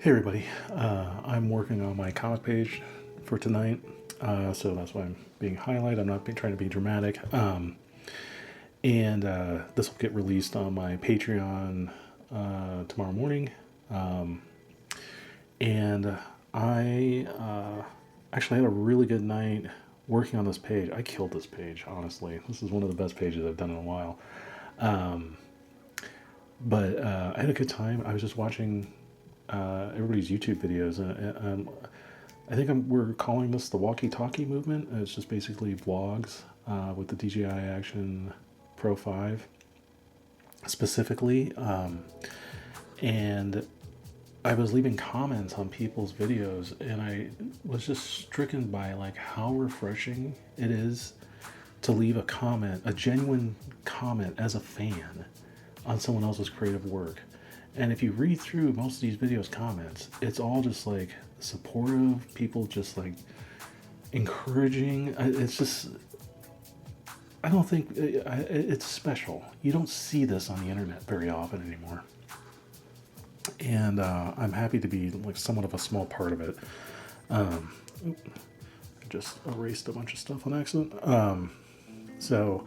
Hey everybody, I'm working on my comic page for tonight, so that's why I'm being highlighted. I'm not trying to be dramatic, and this will get released on my Patreon tomorrow morning. Um, and I actually had a really good night working on this page. I killed this page, honestly. This is one of the best pages I've done in a while. Um, but I had a good time. I was just watching everybody's YouTube videos, and I think we're calling this the walkie-talkie movement. It's just basically vlogs with the DJI Action Pro 5 specifically. And I was leaving comments on people's videos, and I was just stricken by like how refreshing it is to leave a comment, a genuine comment as a fan on someone else's creative work. And if you read through most of these videos comments, it's all just like supportive, people just like encouraging. It's just, I don't think it's special. You don't see this on the internet very often anymore. And I'm happy to be like somewhat of a small part of it. Um, I just erased a bunch of stuff on accident. So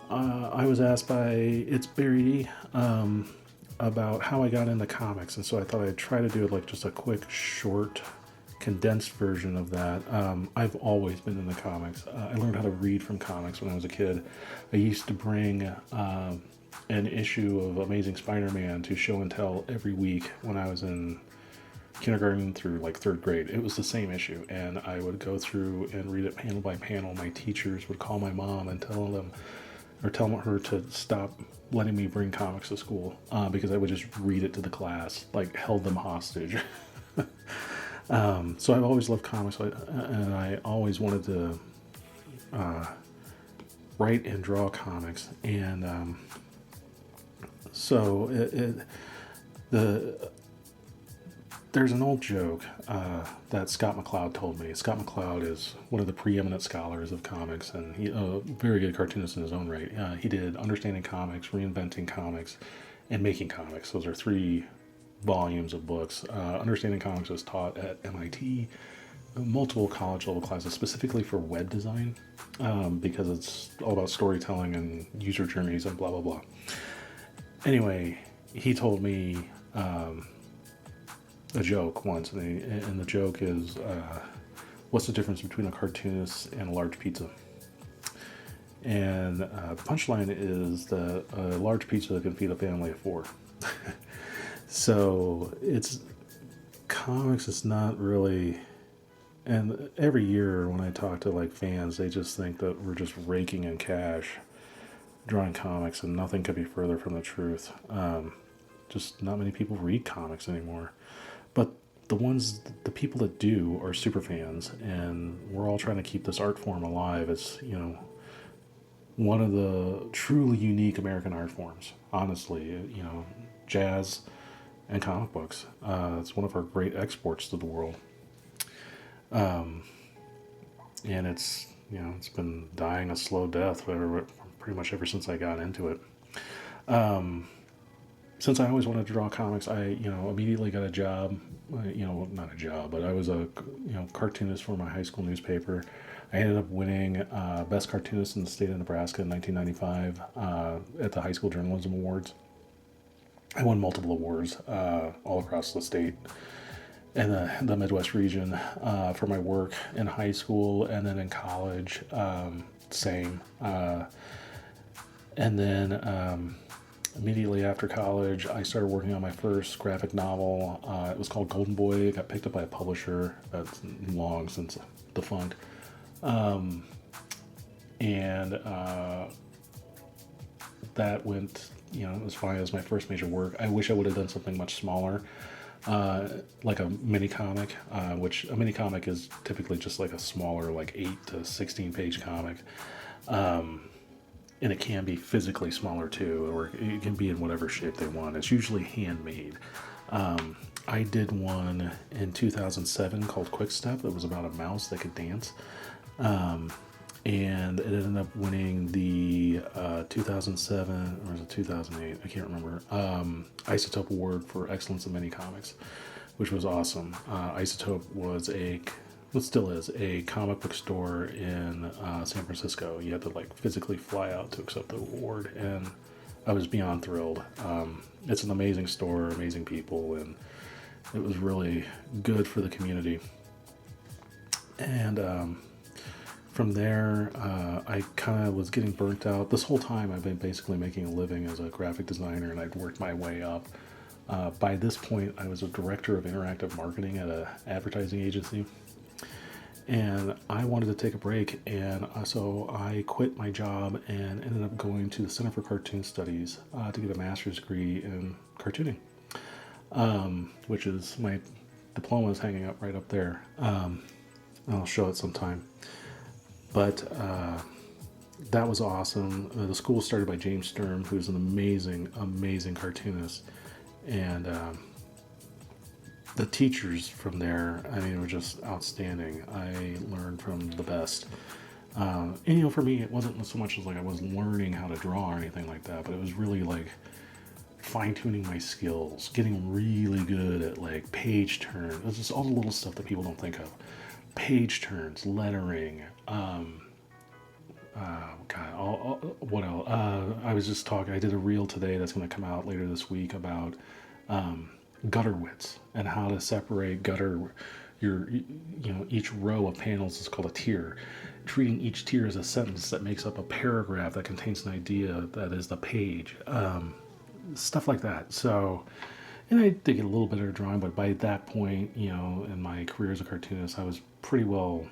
I was asked by It's Barry about how I got into comics, and so I thought I'd try to do like just a quick, short, condensed version of that. I've always been into comics. I learned how to read from comics when I was a kid. I used to bring an issue of Amazing Spider-Man to show and tell every week when I was in kindergarten through like third grade. It was the same issue, and I would go through and read it panel by panel. My teachers would call my mom and tell her to stop letting me bring comics to school because I would just read it to the class, like held them hostage. So I've always loved comics, and I always wanted to write and draw comics. And so there's an old joke that Scott McCloud told me. Scott McCloud is one of the preeminent scholars of comics, and he a very good cartoonist in his own right. He did Understanding Comics, Reinventing Comics, and Making Comics. Those are three volumes of books. Understanding Comics was taught at MIT, multiple college level classes, specifically for web design, because it's all about storytelling and user journeys and blah blah blah. Anyway, he told me a joke once, and the joke is, what's the difference between a cartoonist and a large pizza? And the punchline is that a large pizza can feed a family of four. So it's comics. It's not really. And every year when I talk to like fans, they just think that we're just raking in cash drawing comics, and nothing could be further from the truth. Just not many people read comics anymore. But the people that do are super fans, and we're all trying to keep this art form alive. It's, one of the truly unique American art forms, honestly. Jazz and comic books. It's one of our great exports to the world. And it's been dying a slow death pretty much ever since I got into it. Since I always wanted to draw comics, I immediately got a job. Not a job, but I was a cartoonist for my high school newspaper. I ended up winning best cartoonist in the state of Nebraska in 1995 at the High School Journalism Awards. I won multiple awards all across the state and the Midwest region for my work in high school, and then in college, same. And then immediately after college, I started working on my first graphic novel. It was called Golden Boy. It got picked up by a publisher that's long since defunct. And that went, as far as my first major work. I wish I would have done something much smaller, like a mini comic, which a mini comic is typically just like a smaller, like 8 to 16 page comic. And it can be physically smaller too, or it can be in whatever shape they want. It's usually handmade. I did one in 2007 called Quick Step. It was about a mouse that could dance. And it ended up winning the 2007, or was it 2008? I can't remember. Isotope Award for Excellence in Mini Comics, which was awesome. Isotope well, still is a comic book store in San Francisco. You had to like physically fly out to accept the award, and I was beyond thrilled. It's an amazing store, amazing people, and it was really good for the community. And from there, I kind of was getting burnt out. This whole time, I've been basically making a living as a graphic designer, and I'd worked my way up. By this point, I was a director of interactive marketing at an advertising agency, and I wanted to take a break, and so I quit my job and ended up going to the Center for Cartoon Studies to get a master's degree in cartooning, which is my diploma is hanging up right up there. I'll show it sometime. But that was awesome. The school was started by James Sturm, who's an amazing, amazing cartoonist, and the teachers from there, I mean, were just outstanding. I learned from the best. And for me, it wasn't so much as like I was learning how to draw or anything like that, but it was really like fine-tuning my skills, getting really good at like page turn. It's just all the little stuff that people don't think of. Page turns, lettering, what else? I was just talking, I did a reel today that's going to come out later this week about gutter widths and how to separate gutter. Each row of panels is called a tier. Treating each tier as a sentence that makes up a paragraph that contains an idea that is the page. Stuff like that. So, and I did get a little bit of drawing, but by that point, in my career as a cartoonist, I was pretty well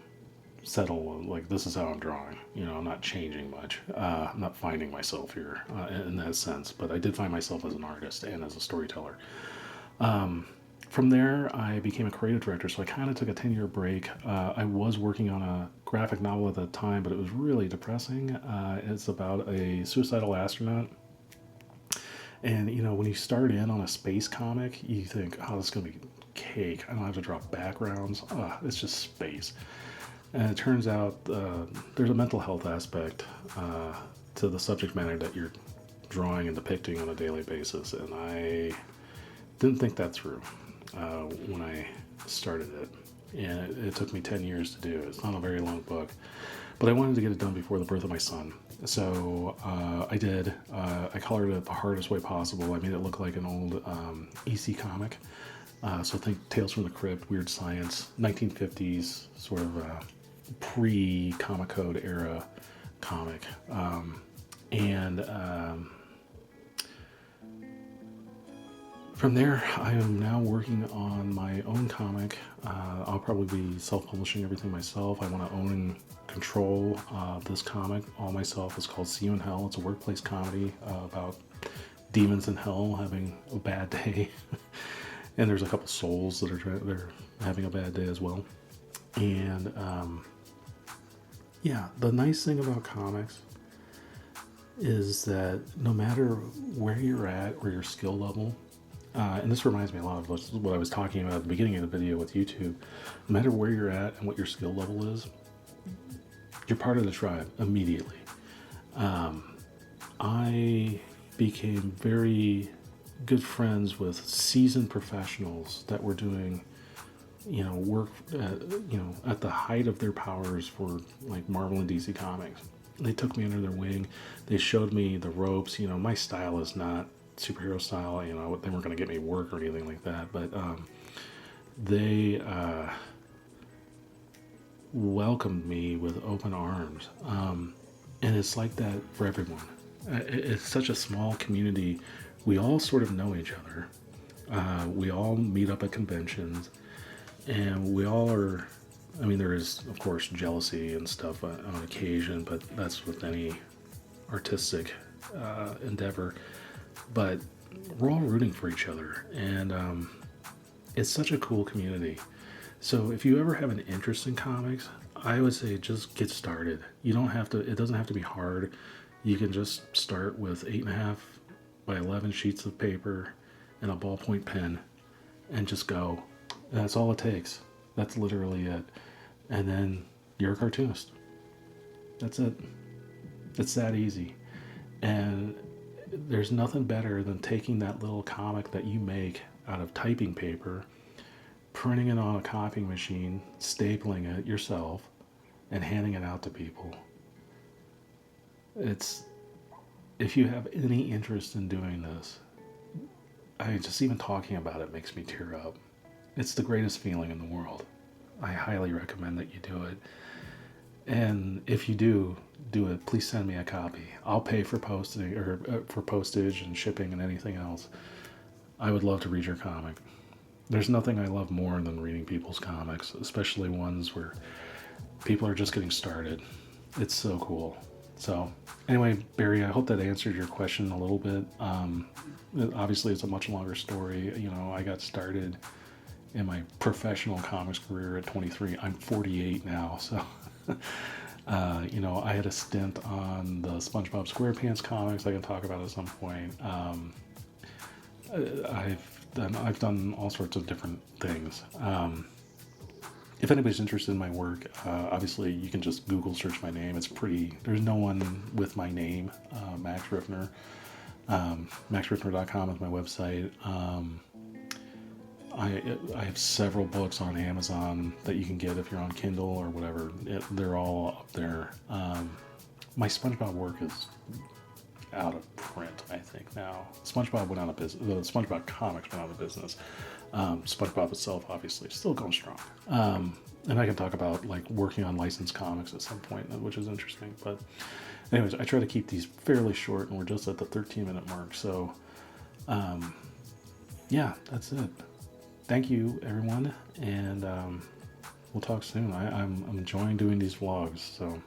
settled. Like, this is how I'm drawing. I'm not changing much. I'm not finding myself here in that sense, but I did find myself as an artist and as a storyteller. From there, I became a creative director, so I kind of took a 10-year break. I was working on a graphic novel at the time, but it was really depressing. It's about a suicidal astronaut. And, when you start in on a space comic, you think, oh, this is going to be cake. I don't have to draw backgrounds. It's just space. And it turns out there's a mental health aspect to the subject matter that you're drawing and depicting on a daily basis. And I didn't think that through when I started it. And it took me 10 years to do. It's not a very long book. But I wanted to get it done before the birth of my son. So I did. I colored it the hardest way possible. I made it look like an old EC comic. So think Tales from the Crypt, Weird Science, 1950s, sort of pre-Comic Code era comic. From there, I am now working on my own comic. I'll probably be self-publishing everything myself. I want to own and control this comic all myself. It's called See You in Hell. It's a workplace comedy about demons in hell having a bad day. And there's a couple souls that they're having a bad day as well. And the nice thing about comics is that no matter where you're at or your skill level, and this reminds me a lot of what I was talking about at the beginning of the video with YouTube. No matter where you're at and what your skill level is, you're part of the tribe immediately. I became very good friends with seasoned professionals that were doing, work, at the height of their powers for like Marvel and DC Comics. They took me under their wing. They showed me the ropes. My style is not superhero style. They weren't going to get me work or anything like that. But they welcomed me with open arms. And it's like that for everyone. It's such a small community. We all sort of know each other. We all meet up at conventions. And we all are, there is, of course, jealousy and stuff on occasion, but that's with any artistic endeavor. But we're all rooting for each other. And it's such a cool community. So if you ever have an interest in comics, I would say just get started. You don't have to, it doesn't have to be hard. You can just start with 8.5 by 11 sheets of paper and a ballpoint pen and just go. And that's all it takes. That's literally it. And then you're a cartoonist. That's it. It's that easy. And there's nothing better than taking that little comic that you make out of typing paper, printing it on a copying machine, stapling it yourself, and handing it out to people. It's, if you have any interest in doing this, I just, even talking about it makes me tear up. It's the greatest feeling in the world. I highly recommend that you do it. And if you do it, please send me a copy. I'll pay for posting, or for postage and shipping and anything else. I would love to read your comic. There's nothing I love more than reading people's comics, especially ones where people are just getting started. It's so cool. So, anyway, Barry, I hope that answered your question a little bit. Obviously, it's a much longer story. You know, I got started in my professional comics career at 23. I'm 48 now, so you know, I had a stint on the SpongeBob SquarePants comics I can talk about at some point. I've done all sorts of different things. If anybody's interested in my work, obviously you can just Google search my name. It's pretty. There's no one with my name, Max Riffner. MaxRiffner.com is my website. I have several books on Amazon that you can get if you're on Kindle or whatever. They're all up there. My SpongeBob work is out of print, I think, now. SpongeBob went out of business. The SpongeBob comics went out of business. SpongeBob itself, obviously, is still going strong. And I can talk about like working on licensed comics at some point, which is interesting. But anyways, I try to keep these fairly short, and we're just at the 13-minute mark. So yeah, that's it. Thank you, everyone, and we'll talk soon. I'm enjoying doing these vlogs, so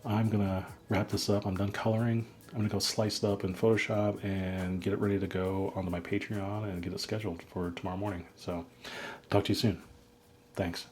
I'm gonna wrap this up. I'm done coloring. I'm gonna go slice it up in Photoshop and get it ready to go onto my Patreon and get it scheduled for tomorrow morning. So talk to you soon. Thanks.